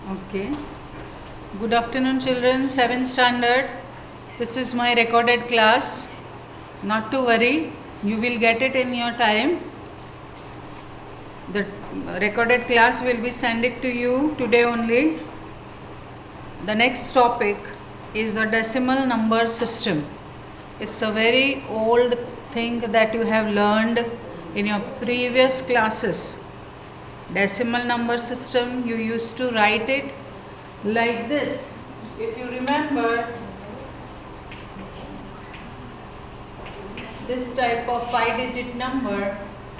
Okay. Good afternoon, children. 7th standard. This is my recorded class. Not to worry, you will get it in your time. The recorded class will be sent it to you today only. The next topic is the decimal number system. It's a very old thing that you have learned in your previous classes. Decimal number system, you used to write it like this. If you remember, this type of 5-digit number,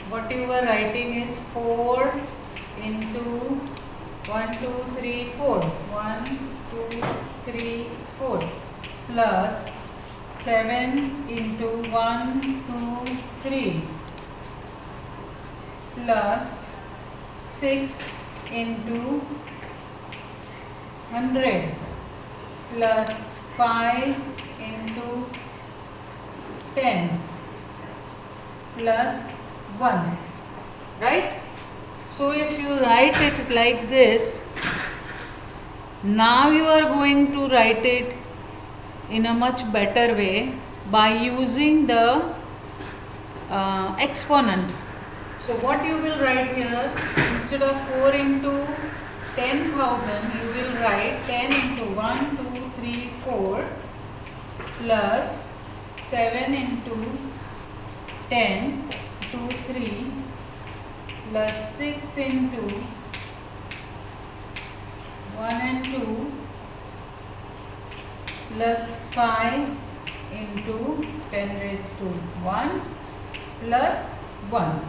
what you were writing is 4 into 1, 2, 3, 4. 1, 2, 3, 4 plus 7 into 1, 2, 3 plus 6 into 100 plus 5 into 10 plus 1, right? So if you write it like this, now you are going to write it in a much better way by using the exponent. So what you will write here, instead of 4 into 10,000, you will write 10 into 1, 2, 3, 4 plus 7 into 10, 2, 3 plus 6 into 1 and 2 plus 5 into 10 raised to 1 plus 1.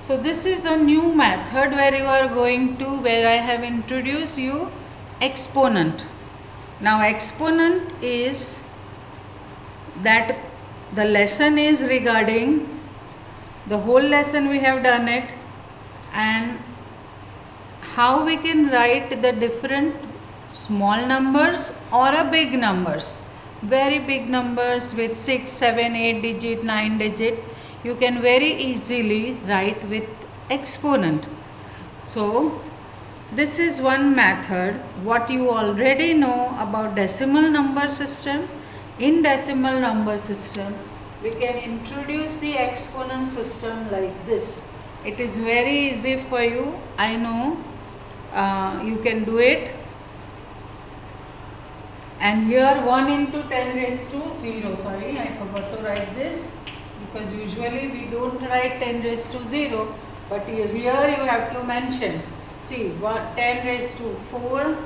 So this is a new method where you are going to, where I have introduced you exponent. Now exponent is that the lesson is regarding the whole lesson we have done it, and how we can write the different small numbers or a big numbers, very big numbers with 6, 7, 8 digit, 9 digit, you can very easily write with exponent. So this is one method what you already know about decimal number system. In decimal number system, we can introduce the exponent system like this. It is very easy for you. I know you can do it. And here 1 into 10 raised to 0. Sorry, I forgot to write this, because usually we don't write 10 raised to 0. But here you have to mention. See, 10 raised to 4,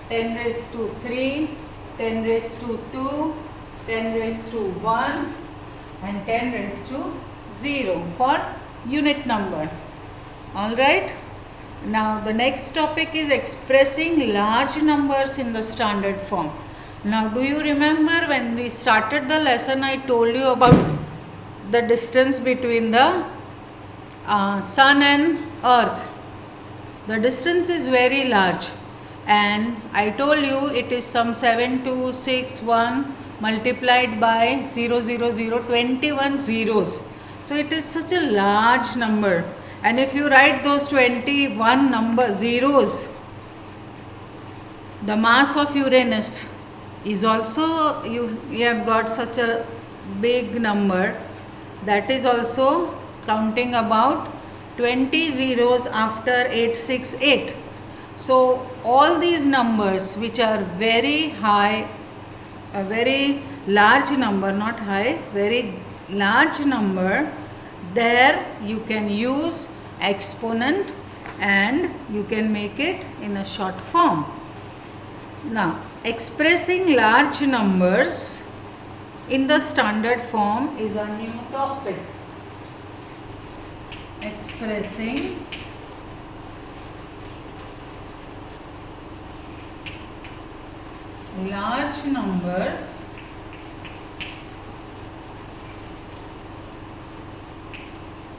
10 raised to 3, 10 raised to 2, 10 raised to 1 and 10 raised to 0 for unit number. Alright. Now the next topic is expressing large numbers in the standard form. Now do you remember when we started the lesson, I told you about the distance between the sun and earth. The distance is very large, and I told you it is some 7261 multiplied by 0, 0, 0, 21 zeros. So it is such a large number, and if you write those 21 zeros, the mass of Uranus is also, you have got such a big number, that is also counting about 20 zeros after 868. So all these numbers which are very high, a very large number, not high, very large number, there you can use exponent and you can make it in a short form. Now expressing large numbers in the standard form is a new topic. Expressing large numbers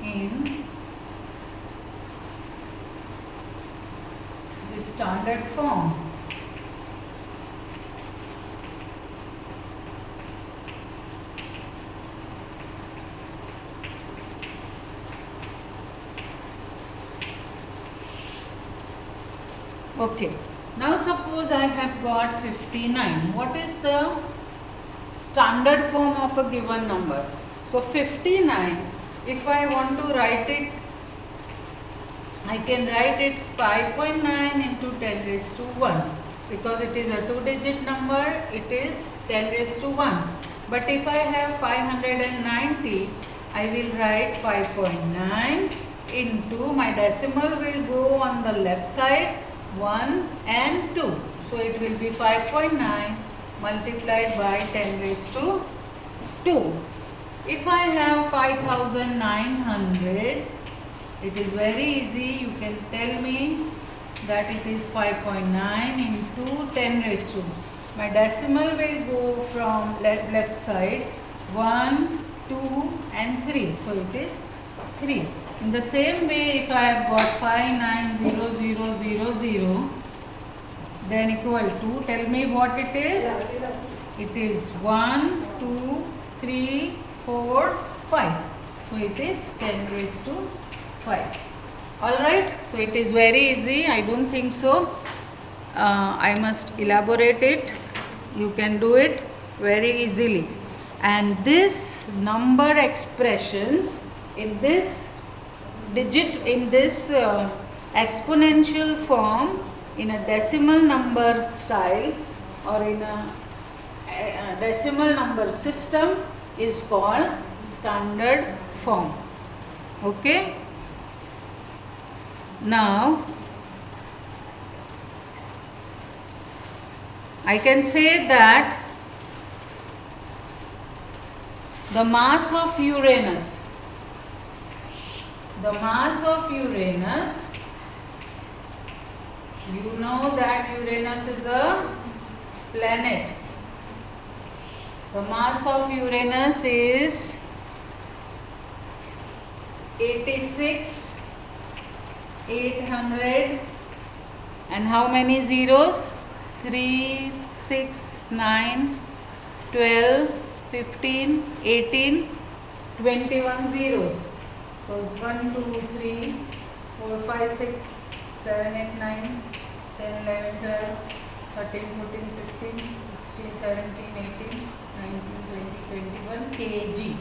in the standard form. Okay. Now suppose I have got 59. What is the standard form of a given number? So 59, if I want to write it, I can write it 5.9 into 10 raised to 1. Because it is a 2-digit number, it is 10 raised to 1. But if I have 590, I will write 5.9 into, my decimal will go on the left side, 1 and 2. So it will be 5.9 multiplied by 10 raised to 2. If I have 5900, it is very easy. You can tell me that it is 5.9 into 10 raised to. My decimal will go from left side 1, 2 and 3. So it is 3. In the same way, if I have got 590000, then equal to, tell me what it is. It is 1, 2, 3, 4, 5. So it is 10 raised to 5. Alright, so it is very easy. I don't think so. I must elaborate it. You can do it very easily. And this number expressions in this digit, in this exponential form, in a decimal number style or in a decimal number system is called standard forms. Okay. Now I can say that the mass of Uranus, you know that Uranus is a planet. The mass of Uranus is 86,800 and how many zeros? 3, 6, 9, 12, 15, 18, 21 zeros. So 1, 2, 3, 4, 5, 6, 7, 8, 9, 10, 11, 12, 13, 14, 15, 16, 17, 18, 19, 20, 21 kg.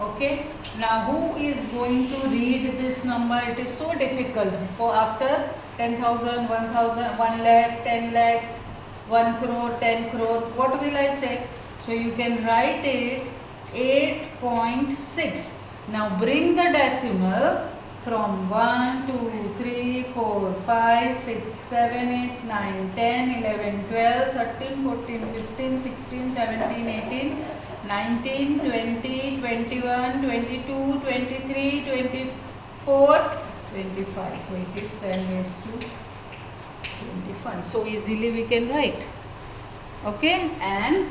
Okay. Now who is going to read this number? It is so difficult. For after 10,000, 1,000, 1 lakh, 10 lakhs, 1 crore, 10 crore, what will I say? So you can write it 8.6. Now bring the decimal from 1, 2, 3, 4, 5, 6, 7, 8, 9, 10, 11, 12, 13, 14, 15, 16, 17, 18, 19, 20, 21, 22, 23, 24, 25. So it is 10 raised to 25. So easily we can write. Okay. And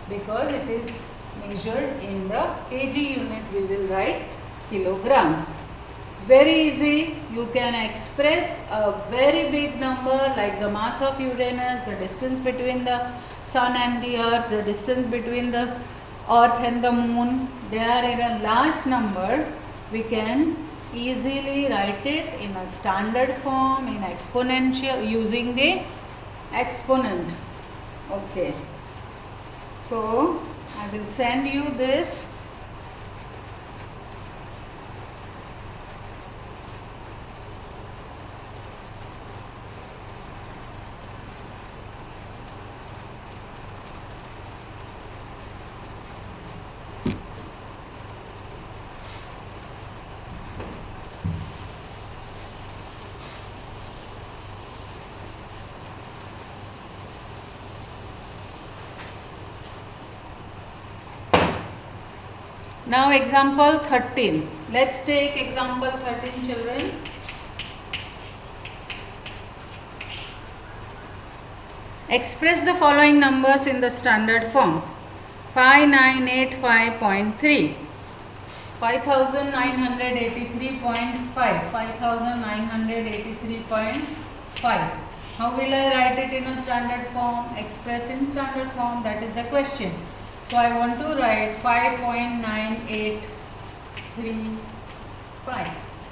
because it is measured in the kg unit, we will write kilogram. Very easy. You can express a very big number like the mass of Uranus, the distance between the sun and the earth, the distance between the earth and the moon. They are in a large number. We can easily write it in a standard form, in exponential, using the exponent. Okay. So I will send you this. Now example 13. Let's take example 13, children. Express the following numbers in the standard form. 5985.3, 5983.5, 5983.5. How will I write it in a standard form? Express in standard form, that is the question. So I want to write 5.9835.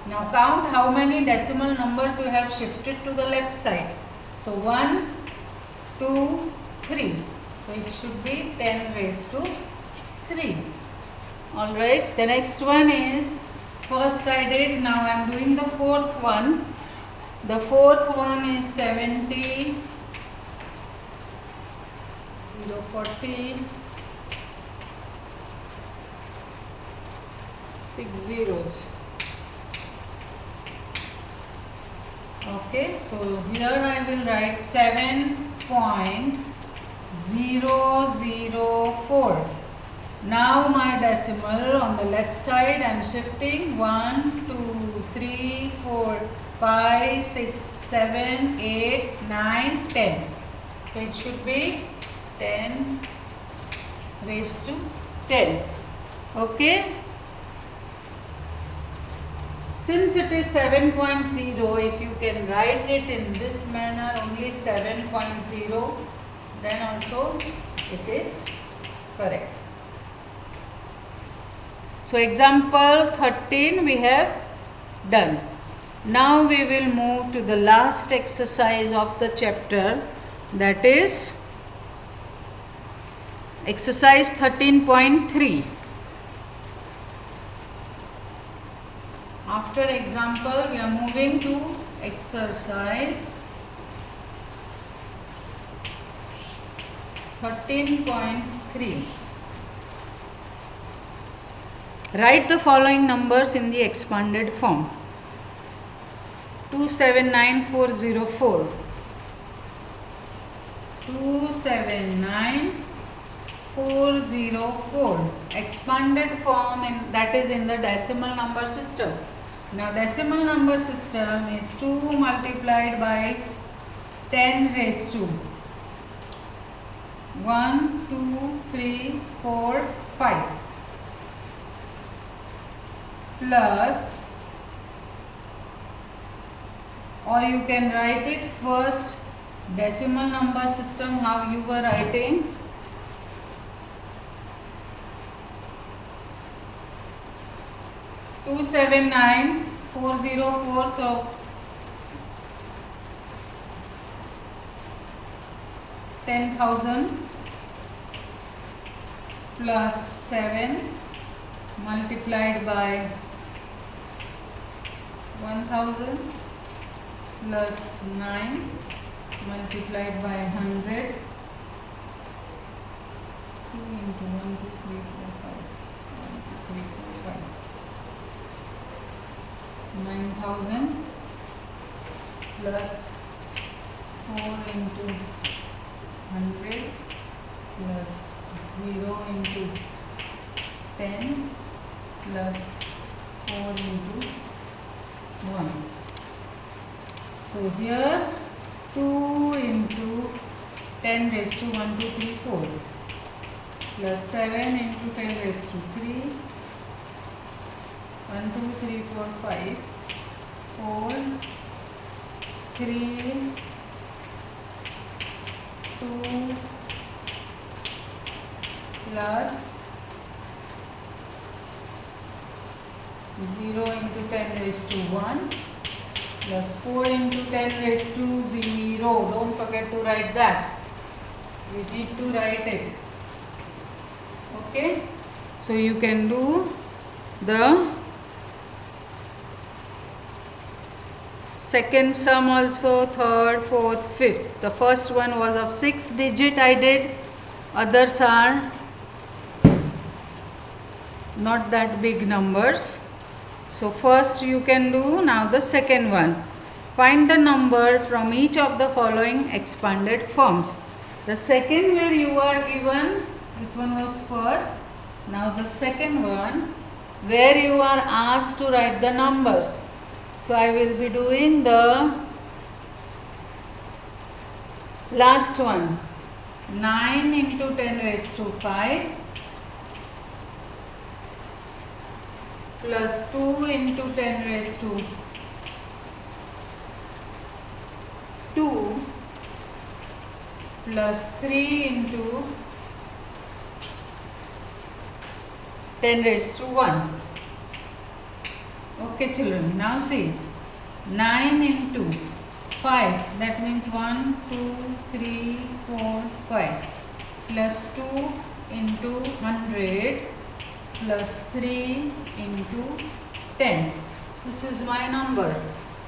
Now count how many decimal numbers you have shifted to the left side. So 1, 2, 3. So it should be 10 raised to 3. Alright, the next one is, first I did, now I am doing the fourth one. The fourth one is 70, 0, 40, 6 zeros. Okay, so here I will write 7.004. Now my decimal on the left side I am shifting 1, 2, 3, 4, 5, 6, 7, 8, 9, 10. So it should be 10 raised to 10. Okay. Since it is 7.0, if you can write it in this manner, only 7.0, then also it is correct. So example 13 we have done. Now we will move to the last exercise of the chapter, that is exercise 13.3. After example, we are moving to exercise 13.3. Write the following numbers in the expanded form. 279404. 279404. Expanded form, that is in the decimal number system. Now decimal number system is 2 multiplied by 10 raised to 1, 2, 3, 4, 5 plus, or you can write it first decimal number system how you were writing. Two 79404, so 10,000 plus 7 multiplied by 1,000 plus 9 multiplied by 100. 2 into 1, 2, 3, 4, 5, 7, 2, 3, 4, 5. 9,000 plus 4 into 100 plus 0 into 10 plus 4 into 1. So here 2 into 10 raised to 1, 2, 3, 4 plus 7 into 10 raised to 3. 1, 2, 3, 4, 5, 4, 3, 2 plus 0 into 10 raised to 1 plus 4 into 10 raised to 0. Don't forget to write that. We need to write it. Okay. So you can do the second sum also, third, fourth, fifth. The first one was of 6 digit I did. Others are not that big numbers. So first you can do now the second one. Find the number from each of the following expanded forms. The second where you are given, this one was first. Now the second one where you are asked to write the numbers. So I will be doing the last one. 9 into 10 raised to 5 plus 2 into 10 raised to 2 plus 3 into 10 raised to 1. Okay children, now see, 9 into 5. That means 1, 2, 3, 4, 5. Plus 2 into 100 plus 3 into 10. This is my number.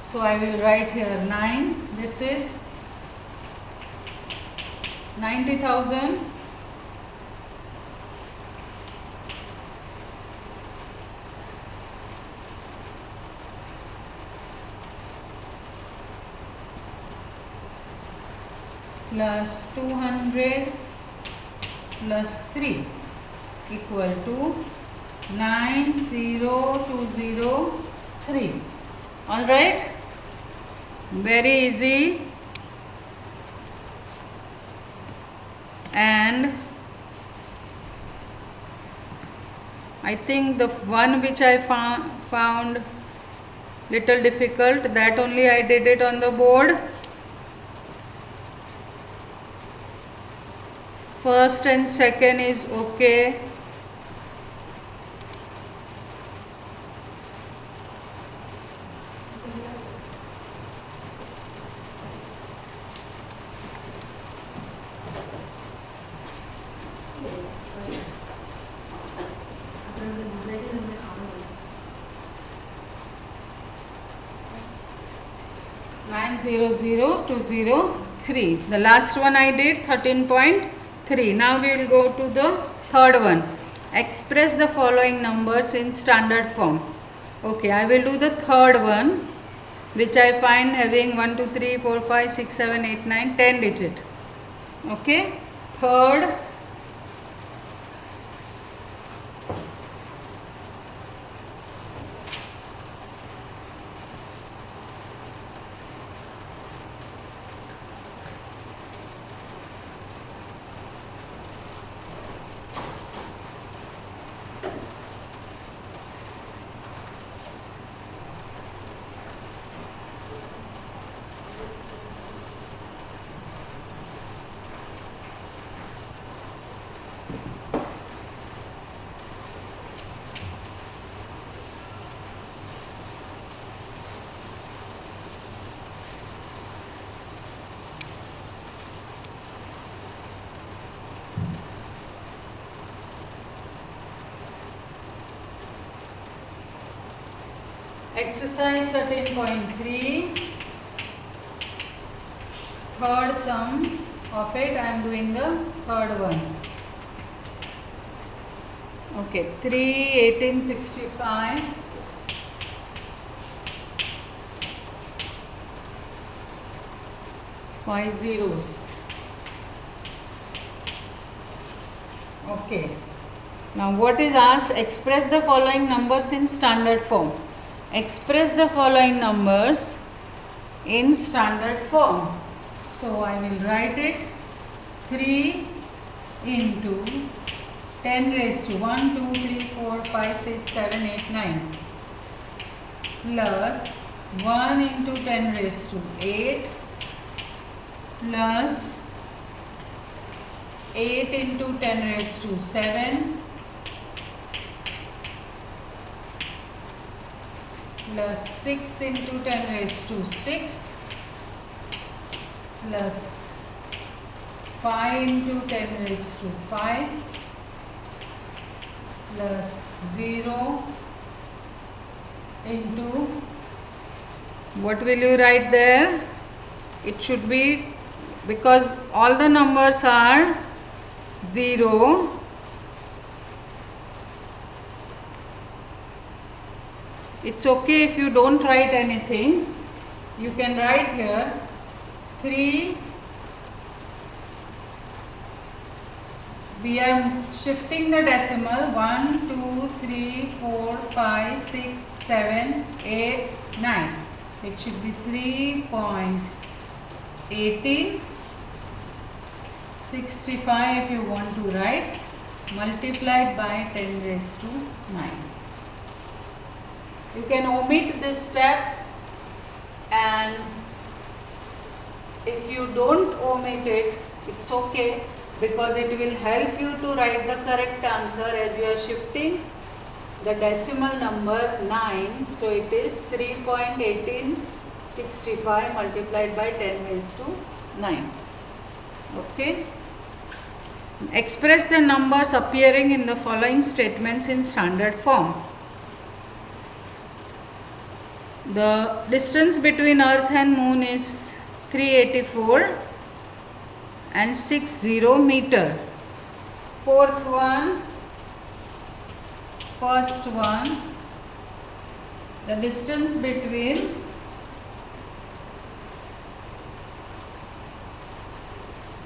So I will write here 9. This is 90,000 plus 200 plus 3 equal to 90203. All right, very easy. And I think the one which I found little difficult, that only I did it on the board. First and second is okay. Nine zero zero 203. The last one I did 13.3. Now we will go to the third one. Express the following numbers in standard form. Okay, I will do the third one, which I find having 1, 2, 3, 4, 5, 6, 7, 8, 9, 10 digit. Okay, third. Exercise 13.3, third sum of it. I am doing the third one. Okay, 3, 18, 65. Five zeros. Okay. Now what is asked? Express the following numbers in standard form. Express the following numbers in standard form. So I will write it 3 into 10 raised to 1, 2, 3, 4, 5, 6, 7, 8, 9 plus 1 into 10 raised to 8 plus 8 into 10 raised to 7 plus 6 into 10 raised to 6 plus 5 into 10 raised to 5 plus 0 into, what will you write there? It should be, because all the numbers are 0, it's okay if you don't write anything. You can write here 3. We are shifting the decimal 1, 2, 3, 4, 5, 6, 7, 8, 9. It should be 3.18. 65 if you want to write, multiplied by 10 raised to 9. You can omit this step, and if you don't omit it, it's okay, because it will help you to write the correct answer as you are shifting the decimal number 9. So it is 3.18. 65 multiplied by 10 raised to 9. Okay. Express the numbers appearing in the following statements in standard form. The distance between Earth and Moon is 384 and 60 meter. First one, the distance between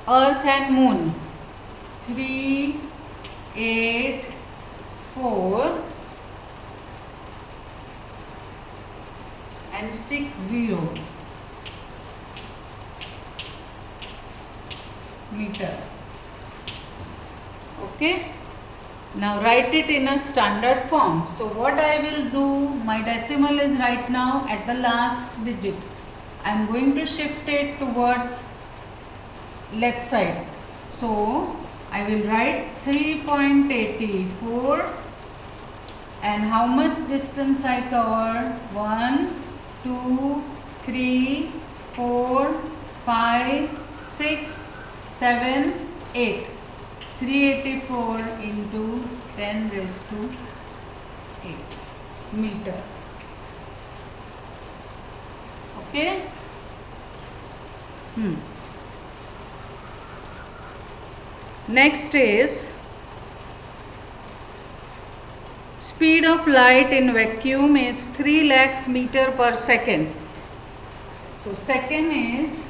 Earth and Moon, 384 and 60 meter. Okay. Now write it in a standard form. So what I will do, my decimal is right now at the last digit. I am going to shift it towards left side. So I will write 3.84 and how much distance I cover? 1, 2, 3, 4, 5, 6, 7, 8. 384 into 10 raised to 8 meter. Okay. Next is speed of light in vacuum is 3 lakhs meter per second. So second is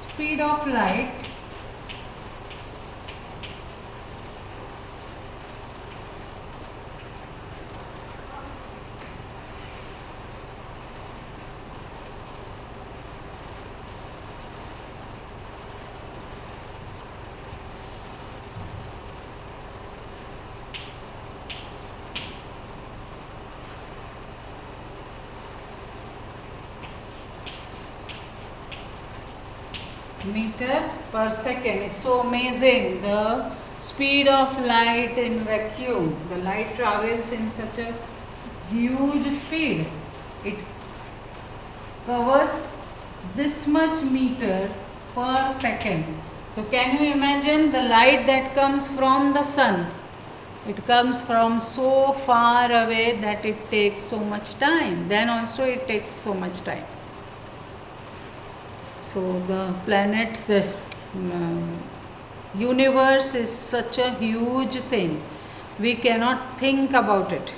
speed of light meter per second. It's so amazing, the speed of light in vacuum. The light travels in such a huge speed. It covers this much meter per second. So can you imagine the light that comes from the sun? It comes from so far away that it takes so much time. Then also it takes so much time. So the planet, the universe is such a huge thing. We cannot think about it.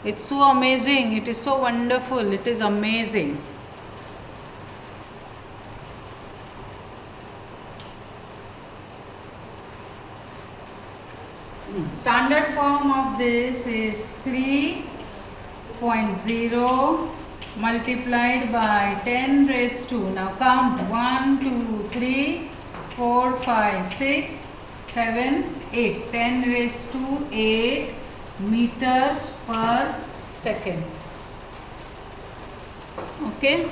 It's so amazing. It is so wonderful. It is amazing. Standard form of this is 3.0 multiplied by 10 raised to, now count 1, 2, 3, 4, 5, 6, 7, 8, 10 raised to 8 meter per second. Okay.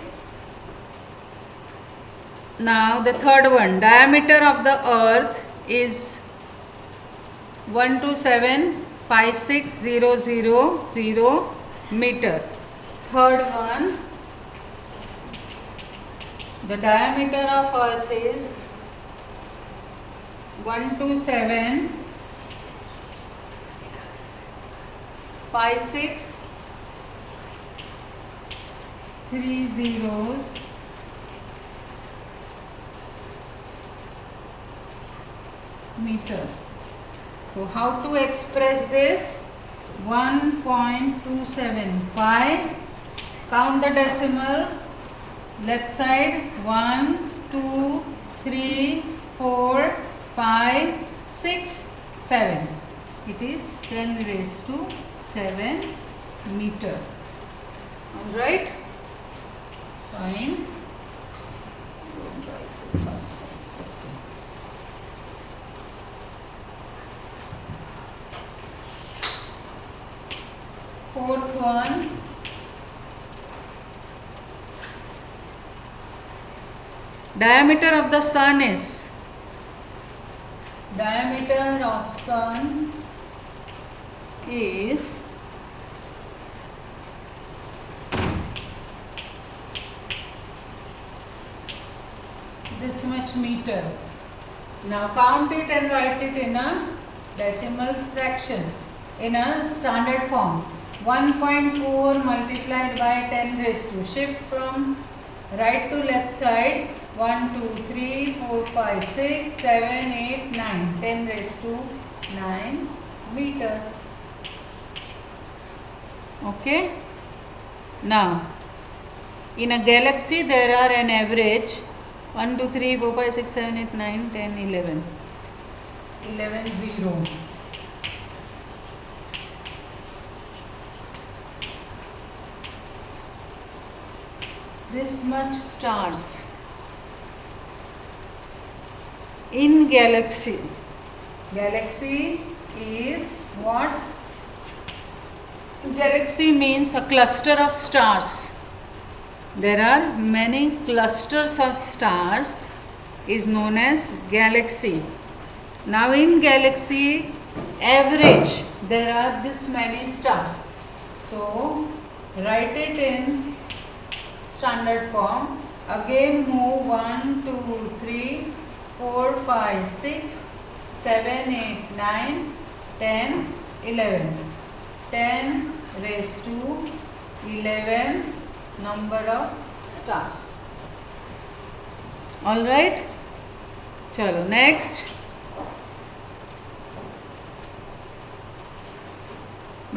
Now the third one, diameter of the earth is 12756,000 meter. Third one, the diameter of earth is 1275630 meter. So how to express this? 1.275. Count the decimal. Left side 1, 2, 3, 4, 5, 6, 7. It is 10 raised to 7 meter. Alright? Fine. Don't write this also. It's okay. Fourth one, diameter of the sun is, diameter of sun is this much meter. Now count it and write it in a decimal fraction, in a standard form. 1.4 multiplied by 10 raised to, shift from right to left side, 1, 2, 3, 4, 5, 6, 7, 8, 9, 10 raised to 9 meter. Okay. Now, in a galaxy there are an average 1, 2, 3, 4, 5, 6, 7, 8, 9, 10, 11. 11 0. This much stars in galaxy. Galaxy is what? Galaxy means a cluster of stars. There are many clusters of stars is known as galaxy. Now in galaxy average there are this many stars. So write it in standard form. Again move 1, 2, 3, 4, 5, 6, 7, 8, 9, 10, 11. 10 raised to 11 number of stars. Alright? Chalo, next.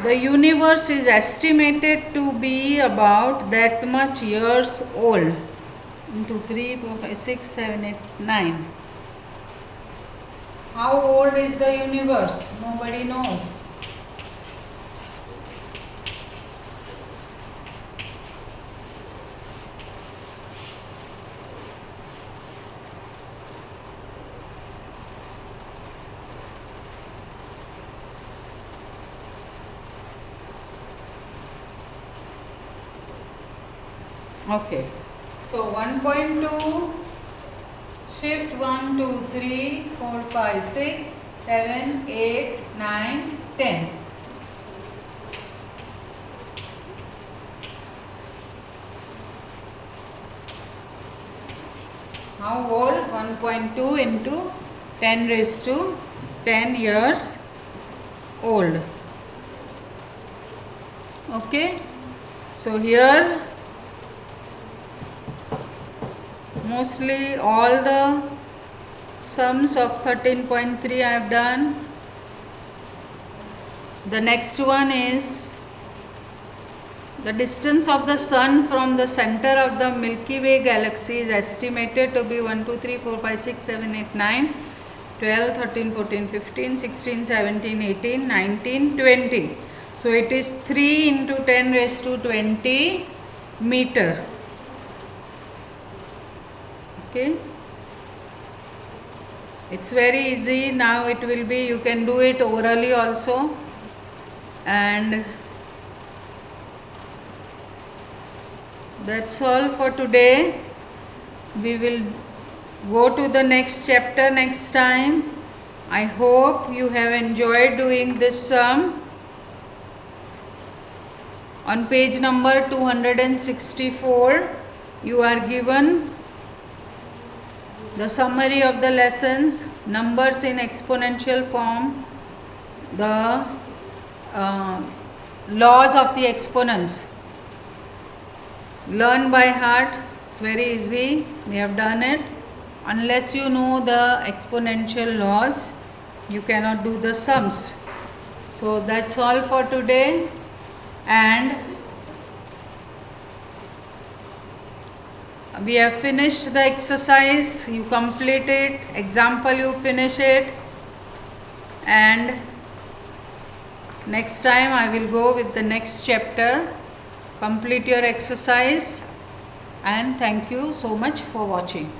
The universe is estimated to be about that much years old. 1, 2, 3, 4, 5, 6, 7, 8, 9. How old is the universe? Nobody knows. Okay, so 1.2, shift 1, 2, 3, 4, 5, 6, 7, 8, 9, 10. How old? 1.2 into 10 raised to 10 years old. Okay, so here mostly all the sums of 13.3 I have done. The next one is the distance of the sun from the center of the Milky Way galaxy is estimated to be 1, 2, 3, 4, 5, 6, 7, 8, 9, 12, 13, 14, 15, 16, 17, 18, 19, 20. So it is 3 into 10 raised to 20 meter. Okay, it's very easy. Now it will be, you can do it orally also, and that's all for today. We will go to the next chapter next time. I hope you have enjoyed doing this sum. On page number 264 you are given the summary of the lessons, numbers in exponential form, the laws of the exponents. Learn by heart, it's very easy, we have done it. Unless you know the exponential laws, you cannot do the sums. So that's all for today, and we have finished the exercise. You complete it, example you finish it, and next time I will go with the next chapter. Complete your exercise, and thank you so much for watching.